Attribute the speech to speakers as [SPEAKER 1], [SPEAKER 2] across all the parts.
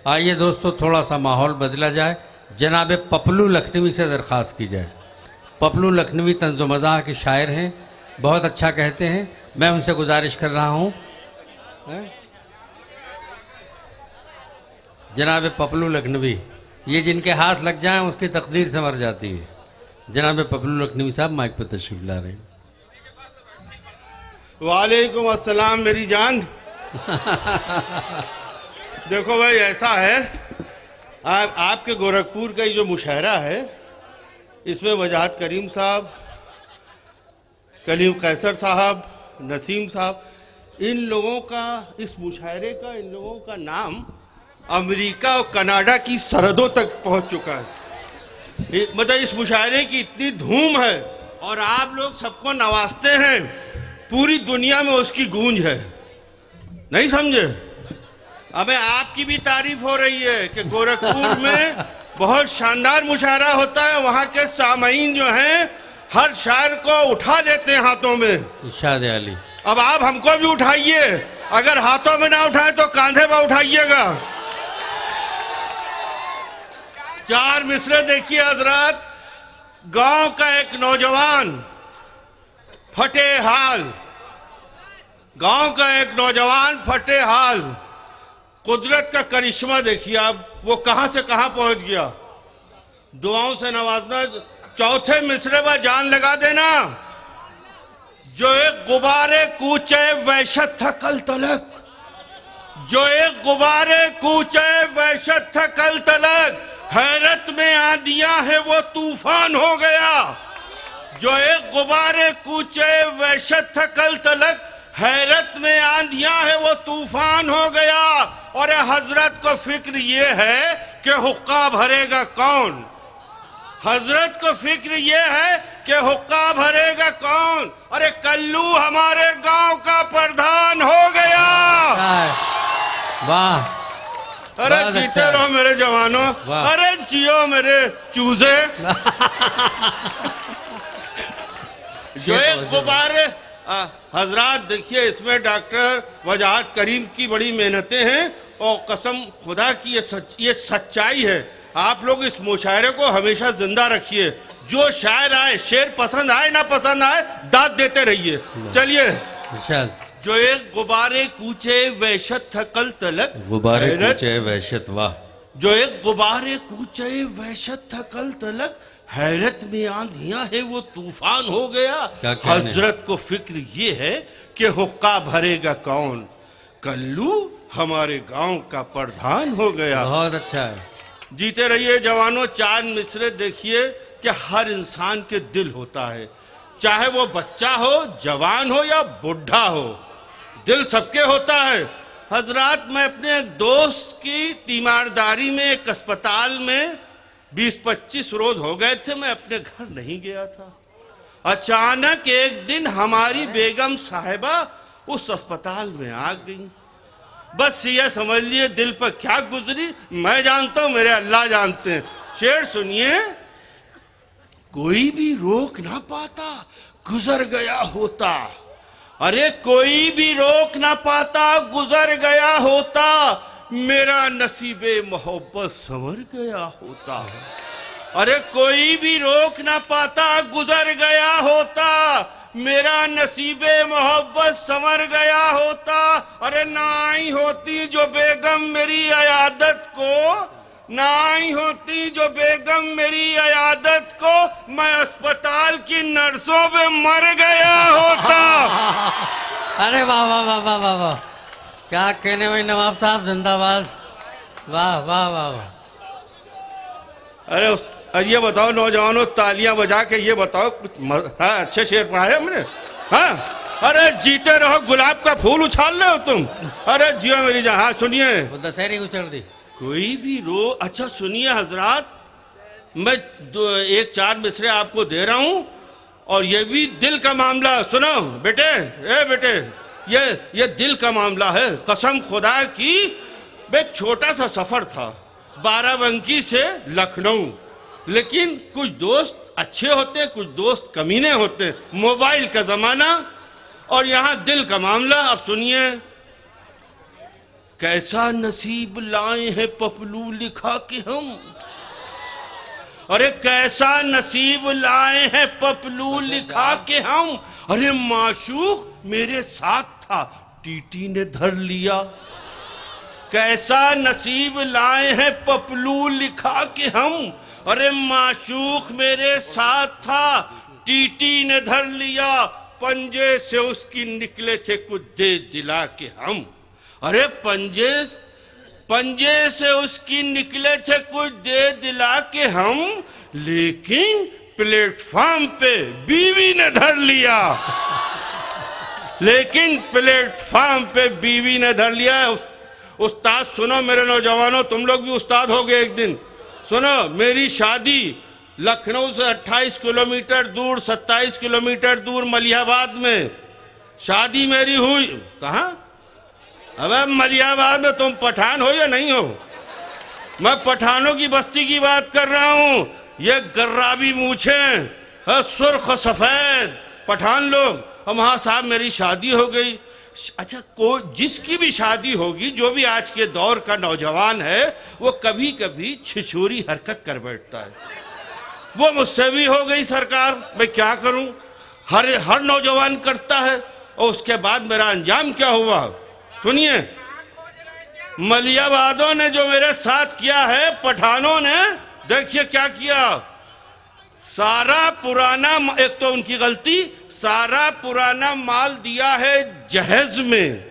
[SPEAKER 1] आइए दोस्तों, थोड़ा सा माहौल बदला जाए। जनाब पपलू लखनवी से दरख्वास्त की जाए। पपलू लखनवी तंज़ो मज़ाह के शायर हैं, बहुत अच्छा कहते हैं। मैं उनसे गुजारिश कर रहा हूँ, जनाब पपलू लखनवी, ये जिनके हाथ लग जाएं उसकी तकदीर से मर जाती है। जनाब पपलू लखनवी साहब माइक पर तशरीफ ला रहे हैं।
[SPEAKER 2] वालेकुम अस्सलाम मेरी जान। देखो भाई, ऐसा है, आपके गोरखपुर का ये जो मुशायरा है, इसमें वजाहत करीम साहब, कलीम कैसर साहब, नसीम साहब, इन लोगों का, इस मुशायरे का, इन लोगों का नाम अमेरिका और कनाडा की सरहदों तक पहुंच चुका है। मतलब इस मुशायरे की इतनी धूम है और आप लोग सबको नवाजते हैं, पूरी दुनिया में उसकी गूंज है। नहीं समझे? अबे आपकी भी तारीफ हो रही है कि गोरखपुर में बहुत शानदार मुशायरा होता है। वहां के सामईन जो हैं हर शायर को उठा लेते हैं हाथों में।
[SPEAKER 1] इरशाद अली।
[SPEAKER 2] अब आप हमको भी उठाइए, अगर हाथों में ना उठाए तो कांधे पर उठाइएगा। 4 मिसरे देखिए हजरत। गांव का एक नौजवान फटे हाल, गांव का एक नौजवान फटे हाल, कुदरत का करिश्मा देखिए आप, वो कहां से कहां पहुंच गया। दुआओं से नवाजना। चौथे मिसरे में जान लगा देना। जो एक गुब्बारे कूचे वहशत था कल तलक, जो एक गुब्बारे कूचे वहशत था कल तलक, हैरत में आंधिया है वो तूफान हो गया। जो एक गुब्बारे कूचे वहशत था कल तलक, हैरत में आंधिया है वो तूफान हो गया। और हजरत को फिक्र ये है कि हुक्का भरेगा कौन। हजरत को फिक्र ये है कि हुक्का भरेगा कौन। अरे कल्लू हमारे गांव का प्रधान हो गया।
[SPEAKER 1] वाह।
[SPEAKER 2] अरे जीते रहो मेरे जवानों, अरे जियो मेरे चूजे। जो एक गुब्बारे, हजरात देखिए, इसमें डॉक्टर वजाहत करीम की बड़ी मेहनतें हैं और कसम खुदा की ये सच्चाई है। आप लोग इस मुशायरे को हमेशा जिंदा रखिए। जो शायर आए, शेर पसंद आए ना पसंद आए, दाद देते रहिए। चलिए। जो एक गुब्बारे कूचे वहशत था कल तलक,
[SPEAKER 1] गुब्बारे कूचे वहशत, वाह।
[SPEAKER 2] जो एक गुब्बारे कूचे वहशत था कल तलक, हैरत में आंधियां है वो तूफान हो गया। हजरत को फिक्र ये है कि हुक्का भरेगा कौन। कल्लू हमारे गांव का प्रधान हो गया।
[SPEAKER 1] बहुत अच्छा है।
[SPEAKER 2] जीते रहिए जवानों। 4 मिसरे देखिए कि हर इंसान के दिल होता है, चाहे वो बच्चा हो, जवान हो या बुढ़ा हो, दिल सबके होता है। हजरात, मैं अपने एक दोस्त की तीमारदारी में एक अस्पताल में 20-25 रोज हो गए थे, मैं अपने घर नहीं गया था। अचानक एक दिन हमारी बेगम साहिबा उस अस्पताल में आ गई। बस ये समझ लिए दिल पर क्या गुजरी मैं जानता हूं, मेरे अल्लाह जानते हैं। शेर सुनिए। कोई भी रोक ना पाता, गुजर गया होता। अरे कोई भी रोक ना पाता, गुजर गया होता। मेरा नसीबे मोहब्बत संवर गया होता। अरे कोई भी रोक ना पाता, गुजर गया होता। मेरा नसीबे मोहब्बत संवर गया होता। अरे ना आई होती जो बेगम मेरी अयादत को, ना आई होती जो बेगम मेरी अयादत को, मैं अस्पताल की नर्सों में मर गया होता।
[SPEAKER 1] अरे वाह वाह वाह वाह वाह वाह, क्या कहने में नवाब साहब, जिंदाबाद। वाह वाह वाह वाह।
[SPEAKER 2] अरे ये बताओ नौजवानों, तालियां बजा के ये बताओ, हाँ अच्छे शेर पढ़ाए हमने। हाँ, अरे जीते रहो, गुलाब का फूल उछाल रहे हो तुम। अरे जियो मेरी जान। हाँ सुनिए।
[SPEAKER 1] दशहरी उछल दी।
[SPEAKER 2] कोई भी रो। अच्छा सुनिए हजरात, मैं 4 मिसरे आपको दे रहा हूं और ये भी दिल का मामला। सुनो बेटे, ए बेटे, ये दिल का मामला है। कसम खुदा की, एक छोटा सा सफर था बाराबंकी से लखनऊ, लेकिन कुछ दोस्त अच्छे होते, कुछ दोस्त कमीने होते। मोबाइल का जमाना और यहाँ दिल का मामला। अब सुनिए। कैसा नसीब लाए हैं पपलू लिखा के हम। अरे कैसा नसीब लाए हैं पपलू लिखा के हम। अरे माशूक मेरे साथ था टीटी ने धर लिया। कैसा नसीब लाए हैं पपलू लिखा के हम। अरे माशूक मेरे साथ था टीटी ने धर लिया। पंजे से उसकी निकले थे कुछ दे दिला के हम। अरे पंजे से उसकी निकले थे कुछ दे दिला के हम, लेकिन प्लेटफॉर्म पे बीवी ने धर लिया। लेकिन प्लेटफॉर्म पे बीवी ने धर लिया। उस्ताद सुनो मेरे नौजवानों, तुम लोग भी उस्ताद हो गए एक दिन। सुनो, मेरी शादी लखनऊ से 28 किलोमीटर दूर, 27 किलोमीटर दूर मलिहाबाद में शादी मेरी हुई। कहाँ? अबे मलिहाबाद में। तुम पठान हो या नहीं हो? मैं पठानों की बस्ती की बात कर रहा हूं। ये गर्राबी मूछें, सुर्ख सफेद पठान लोग। और वहां साहब मेरी शादी हो गई। अच्छा, जिसकी भी शादी होगी, जो भी आज के दौर का नौजवान है, वो कभी कभी छिछोरी हरकत कर बैठता है। वो मुझसे भी हो गई सरकार, मैं क्या करूं। हर नौजवान करता है। और उसके बाद मेरा अंजाम क्या हुआ सुनिए। मलियाबादों ने जो मेरे साथ किया है, पठानों ने देखिए क्या किया। सारा पुराना, एक तो उनकी गलती, सारा पुराना माल दिया है जहेज में।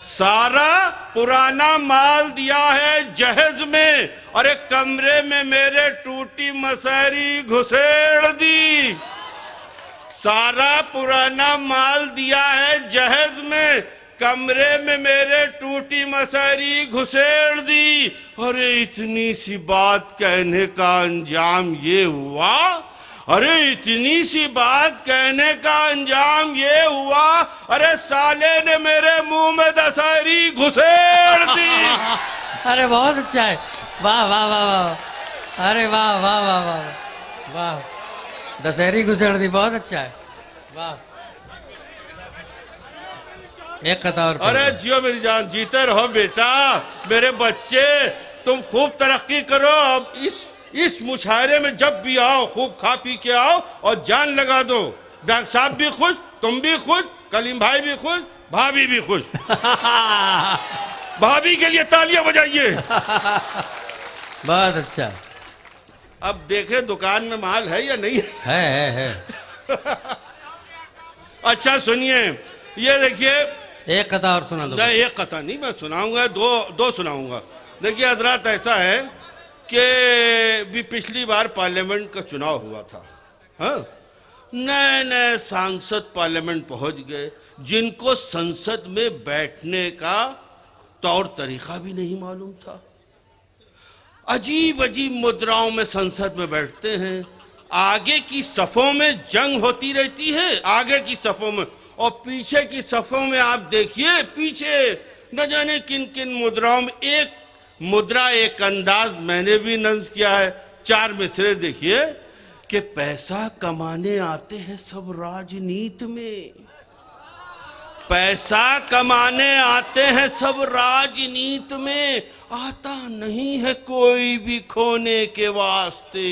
[SPEAKER 2] सारा पुराना माल दिया है जहेज में। और एक कमरे में मेरे टूटी मसहरी घुसेड़ दी। सारा पुराना माल दिया है जहेज में, कमरे में मेरे टूटी मसहरी घुसेड़ दी। अरे इतनी सी बात कहने का अंजाम ये हुआ। अरे इतनी सी बात कहने का अंजाम ये हुआ। अरे साले ने मेरे मुंह में दशहरी घुसेड़ दी।
[SPEAKER 1] अरे बहुत अच्छा है, वाह वाह वाह वाह। अरे वाह वाह वाह वाह वाह, दशहरी घुसेड़ दी, बहुत अच्छा है, वाह। एक कथा और।
[SPEAKER 2] अरे जियो मेरी जान, जीते रहो बेटा, मेरे बच्चे, तुम खूब तरक्की करो। अब इस मुशायरे में जब भी आओ, खूब खा पी के आओ और जान लगा दो। डॉक्टर साहब भी खुश, तुम भी खुश, कलीम भाई भी खुश, भाभी भी खुश। भाभी के लिए तालियां बजाइए।
[SPEAKER 1] बहुत अच्छा।
[SPEAKER 2] अब देखे दुकान में माल है या नहीं
[SPEAKER 1] है।
[SPEAKER 2] अच्छा सुनिए, ये देखिए,
[SPEAKER 1] एक कथा और सुना दो।
[SPEAKER 2] नहीं, एक कथा नहीं, मैं सुनाऊंगा, दो सुनाऊंगा। देखिए हजरात, ऐसा है कि भी पिछली बार पार्लियामेंट का चुनाव हुआ था। हाँ, नए नए सांसद पार्लियामेंट पहुंच गए, जिनको संसद में बैठने का तौर तरीका भी नहीं मालूम था। अजीब अजीब मुद्राओं में संसद में बैठते हैं। आगे की सफों में जंग होती रहती है, आगे की सफों में, और पीछे की सफों में आप देखिए, पीछे न जाने किन किन मुद्राओं में। एक मुद्रा, एक अंदाज मैंने भी नज़्म किया है, 4 मिसरे देखिए कि पैसा कमाने आते हैं सब राजनीति में। पैसा कमाने आते हैं सब राजनीति में, आता नहीं है कोई भी खोने के वास्ते।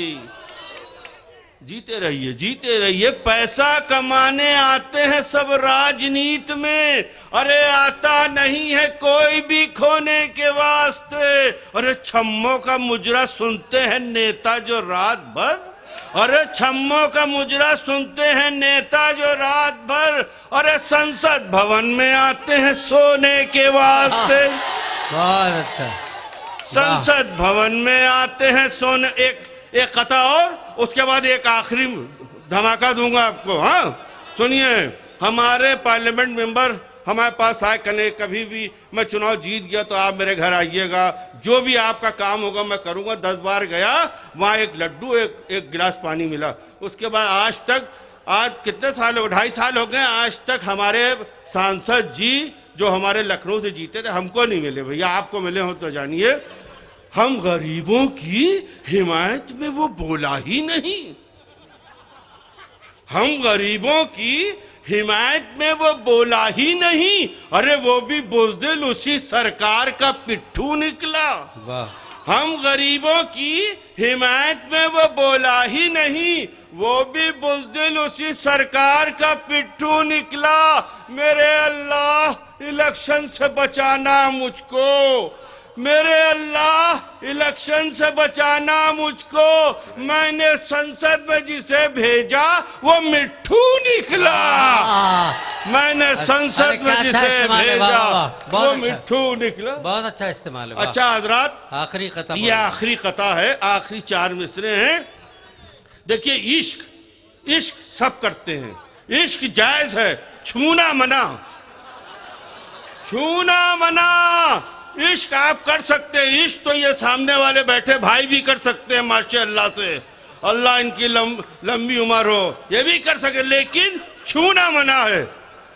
[SPEAKER 2] जीते रहिए, जीते रहिए। पैसा कमाने आते हैं सब राजनीति में, अरे आता नहीं है कोई भी खोने के वास्ते। अरे छम्मों का मुजरा सुनते हैं नेता जो रात भर। अरे छम्मों का मुजरा सुनते हैं नेता जो रात भर। अरे संसद भवन में आते हैं सोने के वास्ते।
[SPEAKER 1] बहुत अच्छा।
[SPEAKER 2] संसद भवन में आते हैं सोने। एक कथा और, उसके बाद एक आखिरी धमाका दूंगा आपको। हाँ सुनिए, हमारे पार्लियामेंट मेंबर हमारे पास आए, कने कभी भी मैं चुनाव जीत गया तो आप मेरे घर आइएगा, जो भी आपका काम होगा मैं करूंगा। 10 बार गया, वहाँ एक लड्डू, एक गिलास पानी मिला। उसके बाद आज तक, आज कितने साल हो, 2.5 साल हो गए, आज तक हमारे सांसद जी जो हमारे लखनऊ से जीते थे हमको नहीं मिले। भैया आपको मिले हो तो जानिए, हम गरीबों की हिमायत में वो बोला ही नहीं। हम गरीबों की हिमायत में वो बोला ही नहीं, अरे वो भी बुज़दिल उसी सरकार का पिट्ठू निकला।
[SPEAKER 1] वाह।
[SPEAKER 2] हम गरीबों की हिमायत में वो बोला ही नहीं, वो भी बुज़दिल उसी सरकार का पिट्ठू निकला। मेरे अल्लाह इलेक्शन से बचाना मुझको, मेरे अल्लाह इलेक्शन से बचाना मुझको। मैंने संसद में जिसे भेजा वो मिट्ठू निकला। मैंने संसद में जिसे भेजा वो मिट्ठू निकला।
[SPEAKER 1] बहुत अच्छा इस्तेमाल है।
[SPEAKER 2] अच्छा हजरात,
[SPEAKER 1] आखिरी कता,
[SPEAKER 2] ये आखिरी कता है, आखिरी 4 मिसरे हैं। देखिए, इश्क इश्क सब करते हैं, इश्क जायज है, छूना मना, छूना मना। इश्क आप कर सकते हैं, इश्क तो ये सामने वाले बैठे भाई भी कर सकते हैं माशाअल्लाह से, अल्लाह इनकी लंबी उम्र हो, ये भी कर सके, लेकिन छूना मना है।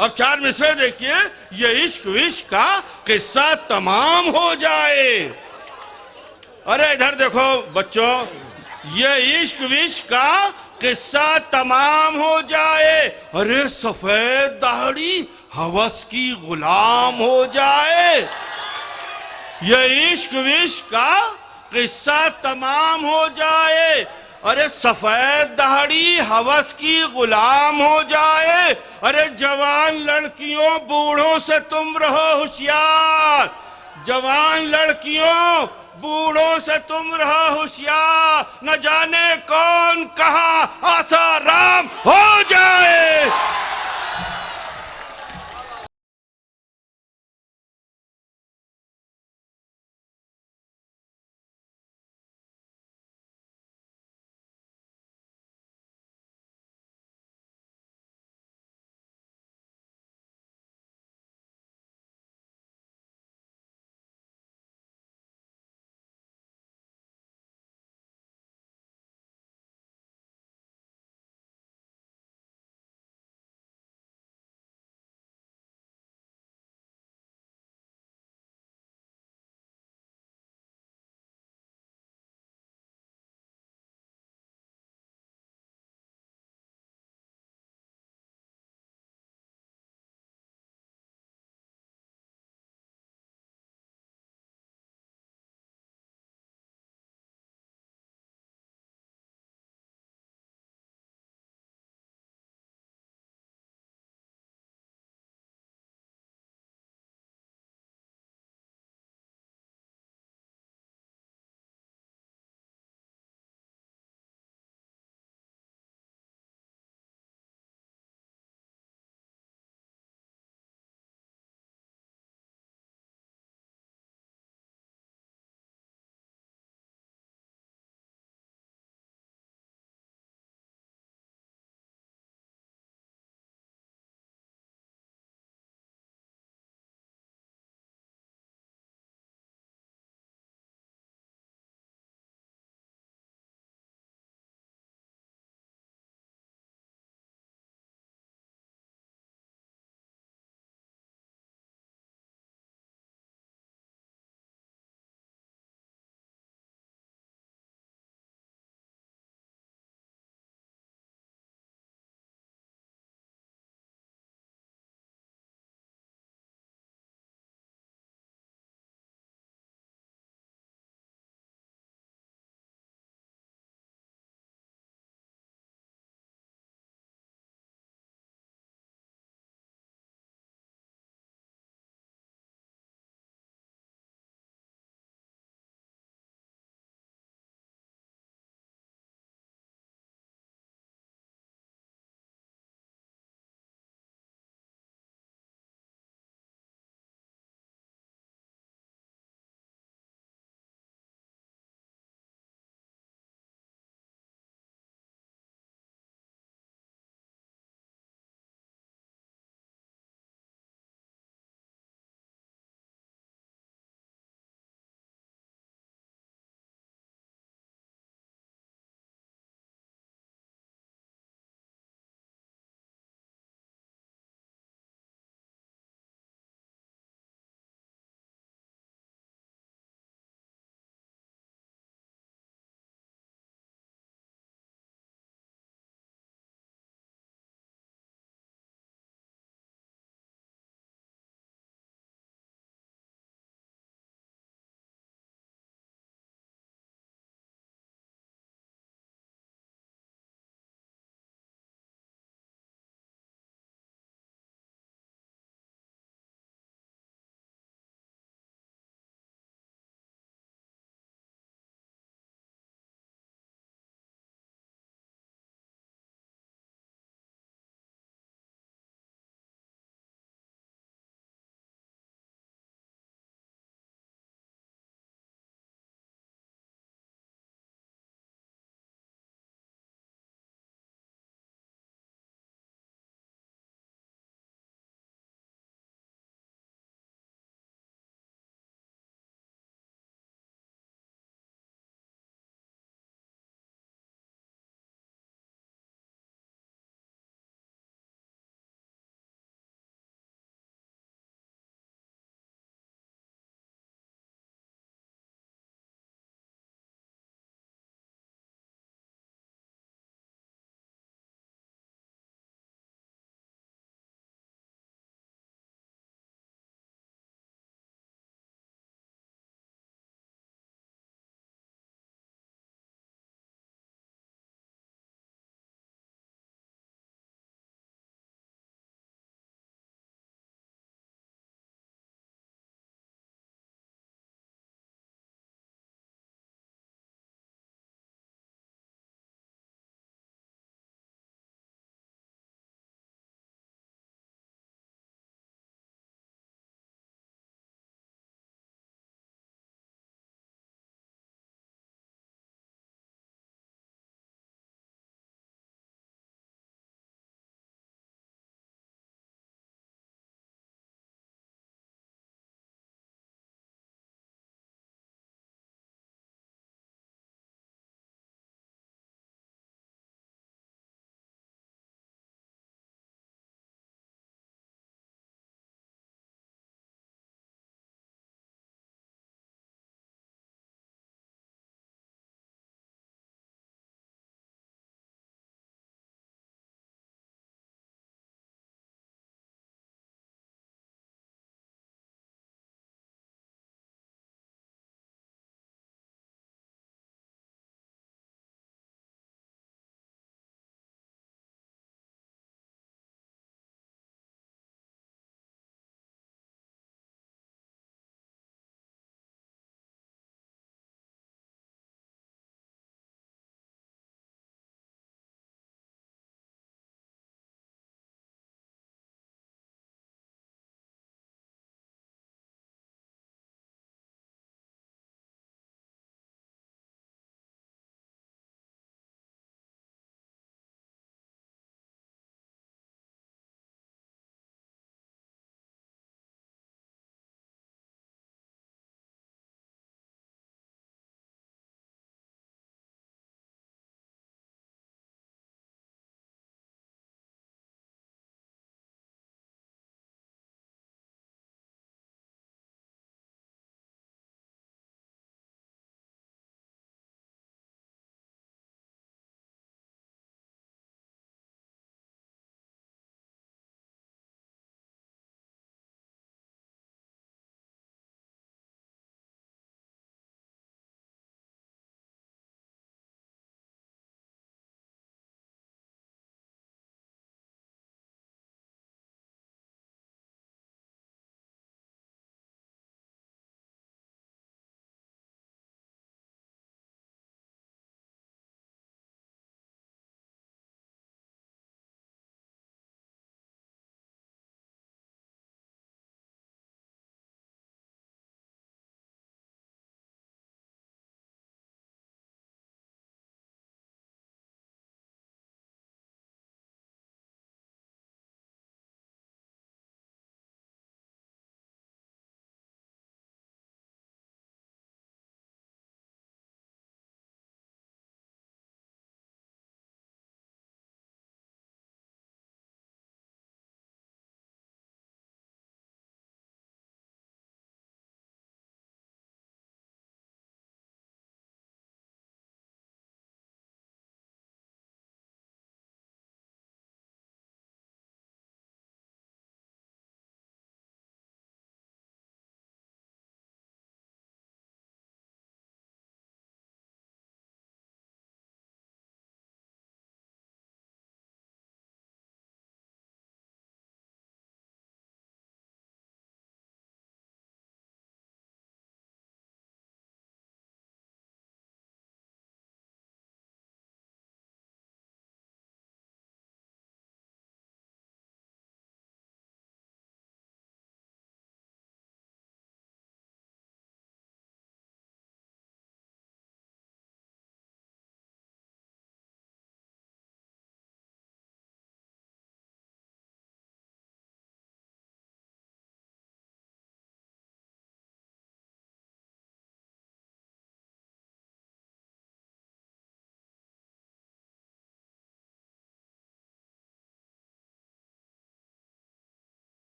[SPEAKER 2] अब 4 मिसरे देखिए, ये इश्क विश्क का किस्सा तमाम हो जाए। अरे इधर देखो बच्चों, ये इश्क विश्क का किस्सा तमाम हो जाए, अरे सफेद दाढ़ी हवस की गुलाम हो जाए। ये इश्क विश्क का किस्सा तमाम हो जाए, अरे सफेद दाढ़ी हवस की गुलाम हो जाए। अरे जवान लड़कियों बूढ़ों से तुम रहो होशियार, जवान लड़कियों बूढ़ों से तुम रहो होशियार, न जाने कौन कहाँ आसाराम हो जाए।